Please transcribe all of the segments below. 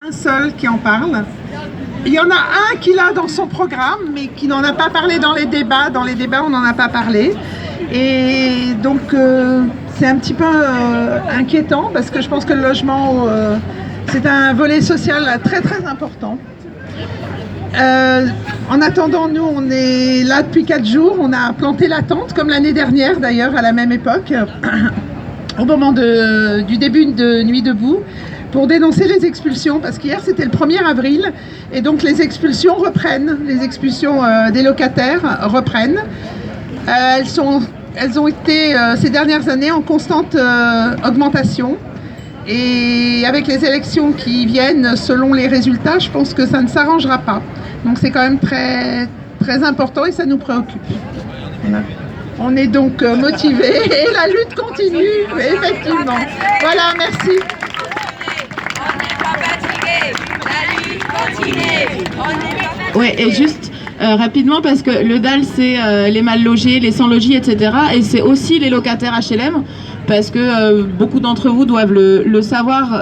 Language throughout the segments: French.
un seul qui en parle. Il y en a un qui l'a dans son programme, mais qui n'en a pas parlé dans les débats. Dans les débats, on n'en a pas parlé. Et donc, c'est un petit peu inquiétant, parce que je pense que le logement, c'est un volet social très très important. En attendant, nous, on est là depuis 4 jours. On a planté la tente, comme l'année dernière d'ailleurs, à la même époque, au moment du début de Nuit debout, pour dénoncer les expulsions, parce qu'hier c'était le 1er avril, et donc les expulsions reprennent, les expulsions des locataires reprennent. Elles ont été ces dernières années en constante augmentation, et avec les élections qui viennent, selon les résultats, je pense que ça ne s'arrangera pas. Donc c'est quand même très, très important et ça nous préoccupe. Voilà. On est donc motivés et la lutte continue, effectivement. Voilà, merci. Oui, et juste rapidement, parce que le DAL, c'est les mal logés, les sans logis, etc. Et c'est aussi les locataires HLM, parce que beaucoup d'entre vous doivent le savoir.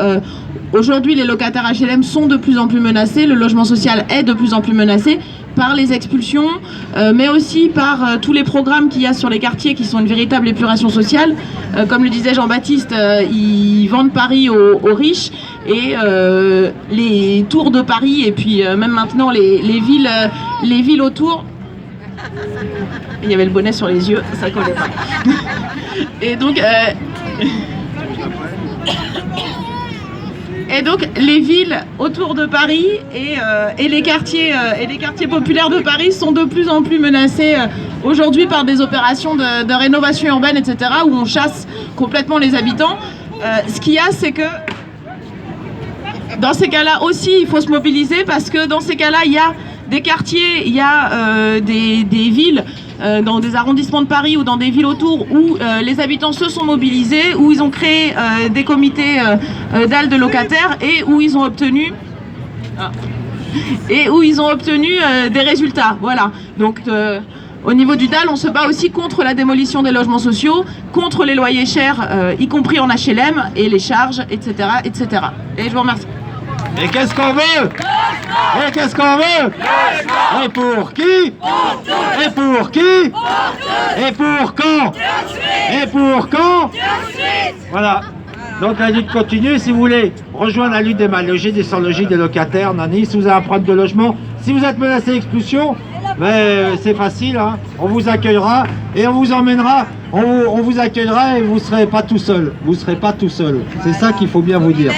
Aujourd'hui, les locataires HLM sont de plus en plus menacés, le logement social est de plus en plus menacé par les expulsions, mais aussi par tous les programmes qu'il y a sur les quartiers qui sont une véritable épuration sociale. Comme le disait Jean-Baptiste, ils vendent Paris aux riches, et les tours de Paris, et puis même maintenant les villes autour. Il y avait le bonnet sur les yeux, ça collait pas. Et donc les villes autour de Paris et les quartiers populaires de Paris sont de plus en plus menacés aujourd'hui par des opérations de rénovation urbaine, etc., où on chasse complètement les habitants. Ce qu'il y a, c'est que dans ces cas-là aussi, il faut se mobiliser, parce que dans ces cas-là, il y a des quartiers, il y a des villes, dans des arrondissements de Paris ou dans des villes autour, où les habitants se sont mobilisés, où ils ont créé des comités d'AL de locataires, et où ils ont obtenu des résultats. Voilà. Donc au niveau du DAL, on se bat aussi contre la démolition des logements sociaux, contre les loyers chers, y compris en HLM, et les charges, etc., etc. Et je vous remercie. Et qu'est-ce qu'on veut? Et qu'est-ce qu'on veut? Et pour qui? Et pour qui? Et pour quand? Et pour quand? Voilà. Donc la lutte continue. Si vous voulez rejoindre la lutte des mal logés, des sans logis, des locataires, nani, si vous avez un problème de logement, si vous êtes menacé d'expulsion, c'est facile, hein. On vous accueillera et on vous emmènera, on vous accueillera, et vous ne serez pas tout seul. Vous ne serez pas tout seul. C'est ça qu'il faut bien vous dire.